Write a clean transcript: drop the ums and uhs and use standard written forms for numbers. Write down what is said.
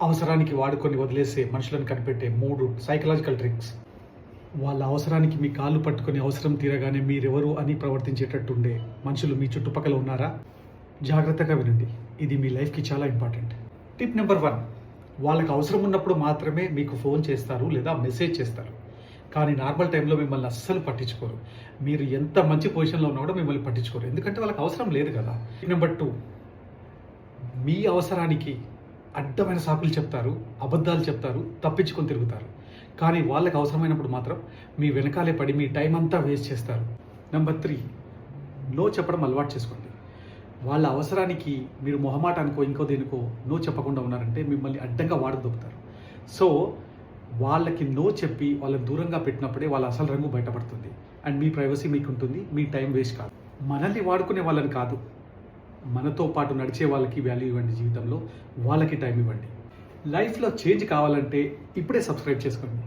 అవసరానికి వాడుకొని వదిలేసే మనుషులను కనిపెట్టే 3 సైకలాజికల్ ట్రిక్స్. వాళ్ళ అవసరానికి మీ కాళ్ళు పట్టుకొని అవసరం తీరగానే మీరెవరు అని ప్రవర్తించేటట్టుండే మనుషులు మీ చుట్టుపక్కల ఉన్నారా? జాగ్రత్తగా వినండి, ఇది మీ లైఫ్కి చాలా ఇంపార్టెంట్. టిప్ నెంబర్ 1, వాళ్ళకి అవసరం ఉన్నప్పుడు మాత్రమే మీకు ఫోన్ చేస్తారు లేదా మెసేజ్ చేస్తారు, కానీ నార్మల్ టైంలో మిమ్మల్ని అస్సలు పట్టించుకోరు. మీరు ఎంత మంచి పొజిషన్లో ఉన్నా కూడా మిమ్మల్ని పట్టించుకోరు, ఎందుకంటే వాళ్ళకి అవసరం లేదు కదా. టిప్ నెంబర్ 2, మీ అవసరానికి అడ్డమైన సాకులు చెప్తారు, అబద్ధాలు చెప్తారు, తప్పించుకొని తిరుగుతారు, కానీ వాళ్ళకి అవసరమైనప్పుడు మాత్రం మీ వెనకాలే పడి మీ టైం అంతా వేస్ట్ చేస్తారు. నెంబర్ 3, నో చెప్పడం అలవాటు చేసుకోండి. వాళ్ళ అవసరానికి మీరు మొహమాటానికో ఇంకో దేనికో నో చెప్పకుండా ఉన్నారంటే మిమ్మల్ని అడ్డంగా వాడదొప్పుతారు. సో వాళ్ళకి నో చెప్పి వాళ్ళని దూరంగా పెట్టినప్పుడే వాళ్ళ అసలు రంగు బయటపడుతుంది అండ్ మీ ప్రైవసీ మీకు ఉంటుంది, మీ టైం వేస్ట్ కాదు. మనల్ని వాడుకునే వాళ్ళని కాదు, మనతో పాటు నడిచే వాళ్ళకి వాల్యూ ఇవ్వండి. జీవితంలో వాళ్ళకి టైం ఇవ్వండి. లైఫ్లో చేంజ్ కావాలంటే ఇప్పుడే సబ్స్క్రైబ్ చేసుకోండి.